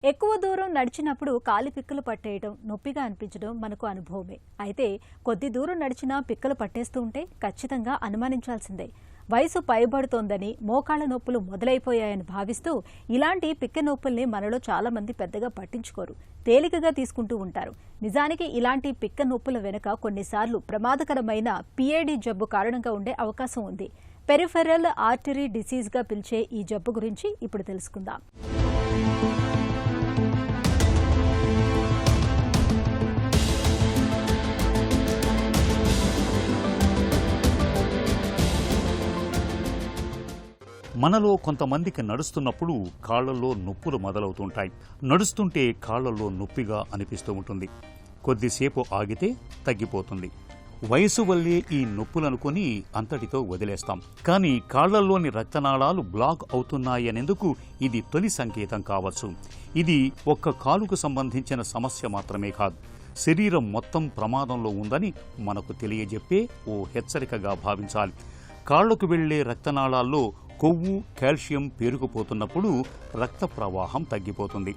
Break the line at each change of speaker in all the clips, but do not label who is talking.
ఎక్కువ దూరం నడిచినప్పుడు కాలి పిక్కలు పట్టేయడం నొప్పిగా అనిపించడం మనకు అనుభవమే. అయితే కొద్ది దూరం నడిచినా పిక్కలు పట్టేస్తూ ఉంటే ఖచ్చితంగా అనుమానించాల్సిందే. వయసు పైబడుతోందని మోకాళ్ల నొప్పులు మొదలైపోయాయని భావిస్తూ ఇలాంటి పిక్క నొప్పుల్ని మనలో చాలా మంది పెద్దగా పట్టించుకోరు, తేలికగా తీసుకుంటూ ఉంటారు. నిజానికి ఇలాంటి పిక్క నొప్పుల వెనుక కొన్నిసార్లు ప్రమాదకరమైన పిఏడి జబ్బు కారణంగా ఉండే అవకాశం ఉంది. పెరిఫెరల్ ఆర్టరీ డిసీజ్గా పిలిచే ఈ జబ్బు గురించి ఇప్పుడు తెలుసుకుందాం.
మనలో కొంతమందికి నడుస్తున్నప్పుడు కాళ్లలో నొప్పులు మొదలవుతుంటాయి. నడుస్తుంటే కాళ్లలో నొప్పిగా అనిపిస్తూ ఉంటుంది. కొద్దిసేపు ఆగితే తగ్గిపోతుంది. వయసు వల్లే ఈ నొప్పులనుకుని అంతటితో వదిలేస్తాం. కానీ కాళ్లలోని రక్తనాళాలు బ్లాక్ అవుతున్నాయనేందుకు ఇది తొలి సంకేతం కావచ్చు. ఇది ఒక్క కాలుకు సంబంధించిన సమస్య మాత్రమే కాదు, శరీరం మొత్తం ప్రమాదంలో ఉందని మనకు తెలియజెప్పే ఓ హెచ్చరికగా భావించాలి. కాళ్లకు వెళ్లే రక్తనాళాల్లో కొవ్వు, కాల్షియం పేరుకుపోతున్నప్పుడు రక్త ప్రవాహం తగ్గిపోతుంది.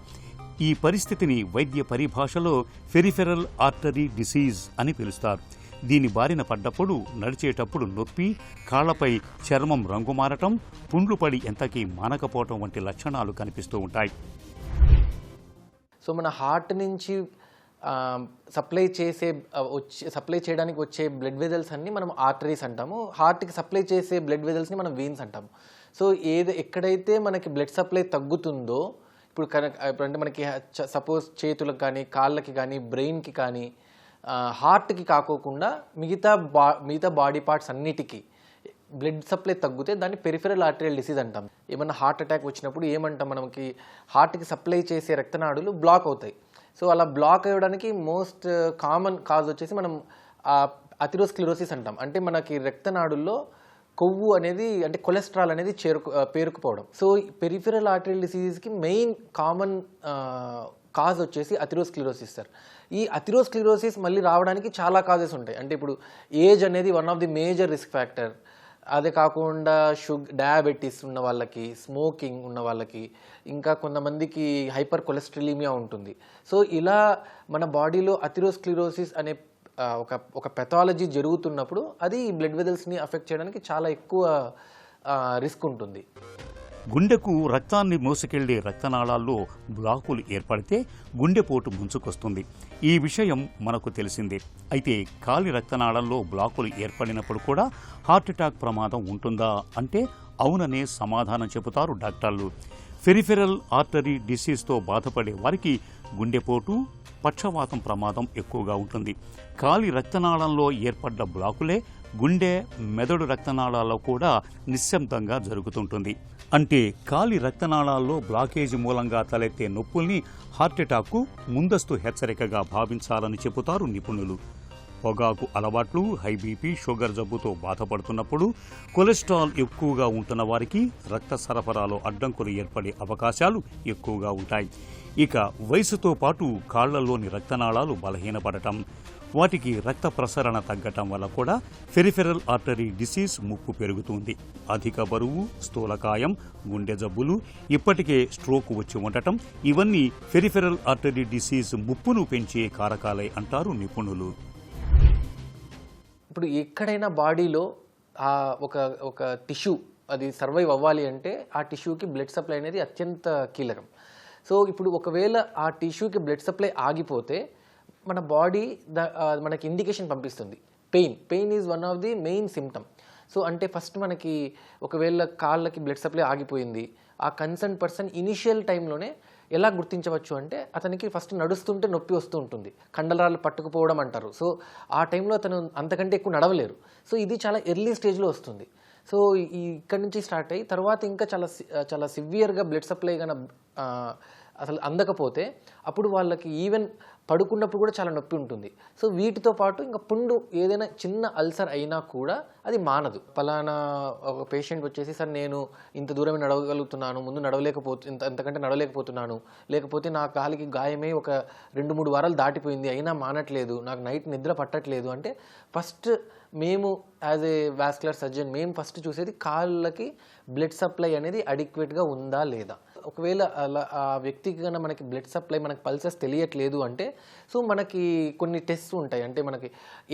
ఈ పరిస్థితిని వైద్య పరిభాషలో పెరిఫెరల్ ఆర్టరీ డిసీజ్ అని పిలుస్తారు. దీని బారిన పడ్డప్పుడు నడిచేటప్పుడు నొప్పి, కాళ్లపై చర్మం రంగు మారటం, పుండ్లు పడి ఎంతకీ మానకపోవటం వంటి లక్షణాలు కనిపిస్తూ ఉంటాయి.
సో మన హార్ట్ నుంచి సప్లై చేయడానికి వచ్చే బ్లడ్ వెజల్స్ అన్ని మనం ఆర్టరీస్ అంటాము. హార్ట్కి సప్లై చేసే బ్లడ్ వెజల్స్ని మనం వీన్స్ అంటాము. సో ఎక్కడైతే మనకి బ్లడ్ సప్లై తగ్గుతుందో, ఇప్పుడు అంటే మనకి సపోజ్ చేతులకు కానీ, కాళ్ళకి కానీ, బ్రెయిన్కి కానీ, హార్ట్కి కాకోకుండా మిగతా బాడీ పార్ట్స్ అన్నిటికీ బ్లడ్ సప్లై తగ్గితే దాన్ని పెరిఫెరల్ ఆర్టరియల్ డిసీజ్ అంటాం. ఏమన్నా హార్ట్ అటాక్ వచ్చినప్పుడు ఏమంటాం, మనకి హార్ట్కి సప్లై చేసే రక్తనాడులు బ్లాక్ అవుతాయి. సో అలా బ్లాక్ అవ్వడానికి మోస్ట్ కామన్ కాజ్ వచ్చేసి మనం అథెరోస్క్లెరోసిస్ అంటాం. అంటే మనకి రక్తనాడుల్లో కొవ్వు అనేది, అంటే కొలెస్ట్రాల్ అనేది పేరుకుపోవడం. సో పెరిఫెరల్ ఆర్టరియల్ డిసీజ్కి మెయిన్ కామన్ కాజ్ వచ్చేసి అథెరోస్క్లెరోసిస్ సార్. ఈ అథెరోస్క్లెరోసిస్ మళ్ళీ రావడానికి చాలా కాజెస్ ఉంటాయి. అంటే ఇప్పుడు ఏజ్ అనేది one of the major risk factor. అదే కాకుండా డయాబెటీస్ ఉన్న వాళ్ళకి, స్మోకింగ్ ఉన్న వాళ్ళకి, ఇంకా కొంతమందికి హైపర్ కొలెస్ట్రాలిమియా ఉంటుంది. సో ఇలా మన బాడీలో అథెరోస్క్లెరోసిస్ అనే ఒక పెథాలజీ జరుగుతున్నప్పుడు అది బ్లడ్ వెజల్స్ని అఫెక్ట్ చేయడానికి చాలా ఎక్కువ రిస్క్ ఉంటుంది.
గుండెకు రక్తాన్ని మోసుకెళ్లే రక్తనాళాల్లో బ్లాకులు ఏర్పడితే గుండెపోటు ముంచుకొస్తుంది. ఈ విషయం మనకు తెలిసిందే. అయితే కాలి రక్తనాళంలో బ్లాకులు ఏర్పడినప్పుడు కూడా హార్ట్ అటాక్ ప్రమాదం ఉంటుందా అంటే అవుననే సమాధానం చెబుతారు డాక్టర్లు. పెరిఫెరల్ ఆర్టరీ డిసీజ్తో బాధపడే వారికి గుండెపోటు, పక్షవాతం ప్రమాదం ఎక్కువగా ఉంటుంది. కాలి రక్తనాళంలో ఏర్పడ్డ బ్లాకులే గుండె, మెదడు రక్తనాళాల్లో కూడా నిశ్శబ్దంగా జరుగుతుంటుంది. అంటే కాలి రక్తనాళాల్లో బ్లాకేజీ మూలంగా తలెత్తే నొప్పుల్ని హార్ట్అటాక్కు ముందస్తు హెచ్చరికగా భావించాలని చెబుతారు నిపుణులు. పొగాకు అలవాట్లు, హై బీపీ, షుగర్ జబ్బుతో బాధపడుతున్నప్పుడు, కొలెస్ట్రాల్ ఎక్కువగా ఉంటున్న వారికి రక్త సరఫరాలో అడ్డంకులు ఏర్పడే అవకాశాలు ఎక్కువగా ఉంటాయి. ఇక వయసుతో పాటు కాళ్లలోని రక్తనాళాలు బలహీనపడటం, వాటికి రక్త ప్రసరణ తగ్గటం వల్ల కూడా పెరిఫెరల్ ఆర్టరీ డిసీజ్ ముప్పు పెరుగుతుంది. అధిక బరువు, స్థూలకాయం, గుండె జబ్బులు, ఇప్పటికే స్ట్రోక్ వచ్చి ఉండటం, ఇవన్నీ పెరిఫెరల్ ఆర్టరీ డిసీజ్ ముప్పును పెంచే కారకాలే అంటారు నిపుణులు.
ఇప్పుడు ఎక్కడైనా బాడీలో ఒక టిష్యూ అది సర్వైవ్ అవ్వాలి అంటే ఆ టిష్యూకి బ్లడ్ సప్లై అనేది అత్యంత కీలకం. సో ఇప్పుడు ఒకవేళ ఆ టిష్యూకి బ్లడ్ సప్లై ఆగిపోతే మన బాడీ మనకి ఇండికేషన్ పంపిస్తుంది. Pain is one of the main symptom. So అంటే ఫస్ట్ మనకి ఒకవేళ కాళ్ళకి బ్లడ్ సప్లై ఆగిపోయింది, ఆ కన్సర్న్ పర్సన్ ఇనిషియల్ టైంలోనే ఎలా గుర్తించవచ్చు అంటే అతనికి ఫస్ట్ నడుస్తుంటే నొప్పి వస్తూ ఉంటుంది, కండరాలు పట్టుకుపోవడం అంటారు. సో ఆ టైంలో అతను అంతకంటే ఎక్కువ నడవలేరు. సో ఇది చాలా ఎర్లీ స్టేజ్లో వస్తుంది. సో ఇక్కడి నుంచి స్టార్ట్ అయ్యి తర్వాత ఇంకా చాలా సివియర్గా బ్లడ్ సప్లై కన్నా అసలు అందకపోతే అప్పుడు వాళ్ళకి ఈవెన్ పడుకున్నప్పుడు కూడా చాలా నొప్పి ఉంటుంది. సో వీటితో పాటు ఇంకా పుండు ఏదైనా చిన్న అల్సర్ అయినా కూడా అది మానదు. పలానా ఒక పేషెంట్ వచ్చేసి, సార్ నేను ఇంత దూరమే నడవగలుగుతున్నాను, ముందు ఇంతకంటే నడవలేకపోతున్నాను, లేకపోతే నా కాలికి గాయమై ఒక 2-3 వారాలు దాటిపోయింది అయినా మానట్లేదు, నాకు నైట్ నిద్ర పట్టట్లేదు అంటే ఫస్ట్ మేము యాజ్ ఏ వాస్కులర్ సర్జన్ మేము ఫస్ట్ చూసేది కాళ్ళకి బ్లడ్ సప్లై అనేది అడిక్వేట్గా ఉందా లేదా. ఒకవేళ అలా ఆ వ్యక్తికి కన్నా మనకి బ్లడ్ సప్లై మనకి పల్సెస్ తెలియట్లేదు అంటే సో మనకి కొన్ని టెస్ట్ ఉంటాయి. అంటే మనకి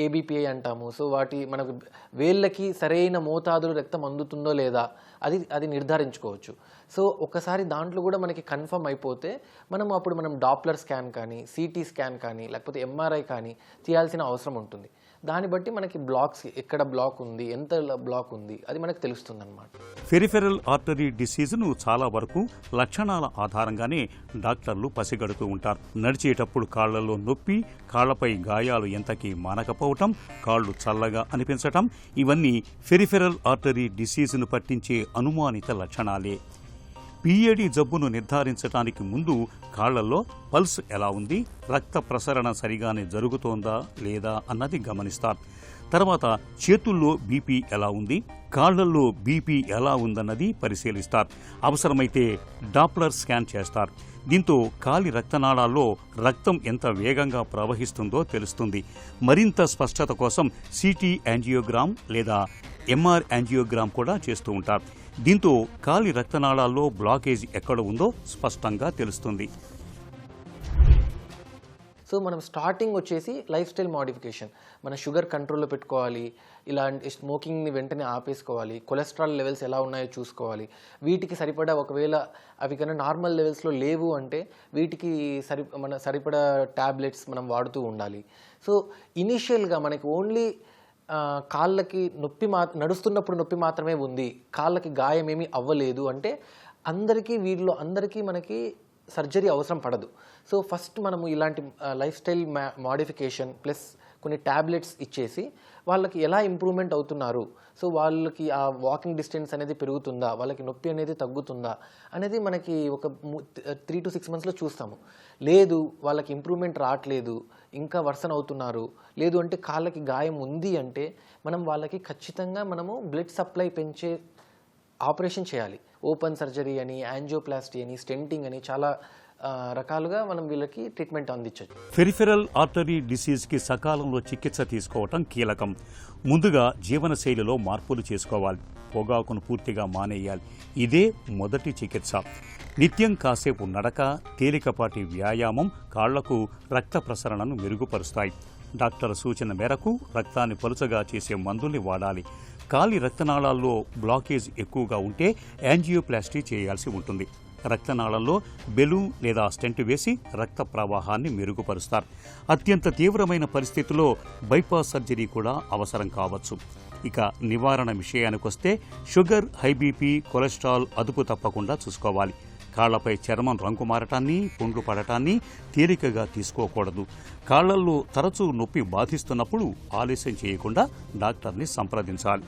ఏబిపిఐ అంటాము. సో వాటి మనకు వేళ్ళకి సరైన మోతాదులో రక్తం అందుతుందో లేదా అది నిర్ధారించుకోవచ్చు. సో ఒకసారి దాంట్లో కూడా మనకి కన్ఫర్మ్ అయిపోతే మనం డాప్లర్ స్కాన్ కానీ, సిటీ స్కాన్ కానీ, లేకపోతే ఎంఆర్ఐ కానీ తీయాల్సిన అవసరం ఉంటుంది. దాన్ని బట్టి మనకి బ్లాక్స్ ఎక్కడ బ్లాక్ ఉంది, ఎంత బ్లాక్ ఉంది, అది మనకు తెలుస్తుంది అన్నమాట.
పెరిఫెరల్ ఆర్టరీ డిసీజ్ను చాలా వరకు లక్షణాల ఆధారంగానే డాక్టర్లు పసిగడుతూ ఉంటారు. నడిచేటప్పుడు కాళ్లలో నొప్పి, కాళ్లపై గాయాలు ఎంతకీ మానకపోవటం, కాళ్లు చల్లగా అనిపించటం ఇవన్నీ పెరిఫెరల్ ఆర్టరీ డిసీజ్ను పట్టించే అనుమానిత లక్షణాలే. పిఏడి జబ్బును నిర్ధారించడానికి ముందు కాళ్లలో పల్స్ ఎలా ఉంది, రక్త ప్రసరణ సరిగానే జరుగుతోందా లేదా అన్నది గమనిస్తారు. తర్వాత చేతుల్లో బీపీ ఎలా ఉంది, కాళ్లలో బీపీ ఎలా ఉందన్నది పరిశీలిస్తారు. అవసరమైతే డాప్లర్ స్కాన్ చేస్తారు. దీంతో కాలి రక్తనాళాల్లో రక్తం ఎంత వేగంగా ప్రవహిస్తుందో తెలుస్తుంది. మరింత స్పష్టత కోసం సిటీ యాంజియోగ్రామ్ లేదా ఎంఆర్ యాంజియోగ్రామ్ కూడా చేస్తూ ఉంటారు. దీంతో కాలి రక్తనాళాల్లో బ్లాకేజ్ ఎక్కడ ఉందో స్పష్టంగా తెలుస్తుంది.
సో మనం స్టార్టింగ్ వచ్చేసి లైఫ్ స్టైల్ మోడిఫికేషన్, మన షుగర్ కంట్రోల్లో పెట్టుకోవాలి, ఇలాంటి స్మోకింగ్ని వెంటనే ఆపేసుకోవాలి, కొలెస్ట్రాల్ లెవెల్స్ ఎలా ఉన్నాయో చూసుకోవాలి. వీటికి సరిపడా ఒకవేళ అవి కన్నా నార్మల్ లెవెల్స్లో లేవు అంటే వీటికి సరిపడా ట్యాబ్లెట్స్ మనం వాడుతూ ఉండాలి. సో ఇనీషియల్గా మనకి ఓన్లీ కాళ్ళకి నొప్పి నడుస్తున్నప్పుడు నొప్పి మాత్రమే ఉంది, కాళ్ళకి గాయం ఏమీ అవ్వలేదు అంటే వీళ్ళలో అందరికీ మనకి సర్జరీ అవసరం పడదు. సో ఫస్ట్ మనము ఇలాంటి లైఫ్ స్టైల్ మోడిఫికేషన్ ప్లస్ కొన్ని ట్యాబ్లెట్స్ ఇచ్చేసి వాళ్ళకి ఎలా ఇంప్రూవ్మెంట్ అవుతున్నారు, సో వాళ్ళకి ఆ వాకింగ్ డిస్టెన్స్ అనేది పెరుగుతుందా, వాళ్ళకి నొప్పి అనేది తగ్గుతుందా అనేది మనకి ఒక 3 to 6 monthsలో చూస్తాము. లేదు వాళ్ళకి ఇంప్రూవ్మెంట్ రావట్లేదు, ఇంకా వర్సన్ అవుతున్నారు, లేదు అంటే కాళ్ళకి గాయం ఉంది అంటే వాళ్ళకి ఖచ్చితంగా బ్లడ్ సప్లై పెంచే ఆపరేషన్ చేయాలి. ఓపెన్ సర్జరీ అని, యాంజియోప్లాస్టీ అని, స్టెంటింగ్ అని చాలా రకాలుగా వీళ్ళకి ట్రీట్మెంట్ అందించవచ్చు.
పెరిఫెరల్ ఆర్టరీ డిసీజ్కి సకాలంలో చికిత్స తీసుకోవటం కీలకం. ముందుగా జీవనశైలిలో మార్పులు చేసుకోవాలి. పొగాకును పూర్తిగా మానేయాలి. ఇదే మొదటి చికిత్స. నిత్యం కాసేపు నడక, తేలికపాటి వ్యాయామం కాళ్లకు రక్త ప్రసరణను మెరుగుపరుస్తాయి. డాక్టర్ సూచన మేరకు రక్తాన్ని పలుచగా చేసే మందుల్ని వాడాలి. కాలి రక్తనాళాల్లో బ్లాకేజ్ ఎక్కువగా ఉంటే యాంజియోప్లాస్టీ చేయాల్సి ఉంటుంది. రక్తనాళంలో బెలూన్ లేదా స్టెంట్ వేసి రక్త ప్రవాహాన్ని మెరుగుపరుస్తారు. అత్యంత తీవ్రమైన పరిస్థితుల్లో బైపాస్ సర్జరీ కూడా అవసరం కావచ్చు. ఇక నివారణ విషయానికొస్తే షుగర్, హై బీపీ, కొలెస్ట్రాల్ అదుపు తప్పకుండా చూసుకోవాలి. కాళ్లపై చర్మం రంగు మారటాన్ని, పుండ్లు పడటాన్ని తేలికగా తీసుకోకూడదు. కాళ్లల్లో తరచూ నొప్పి బాధిస్తున్నప్పుడు ఆలస్యం చేయకుండా డాక్టర్ని సంప్రదించాలి.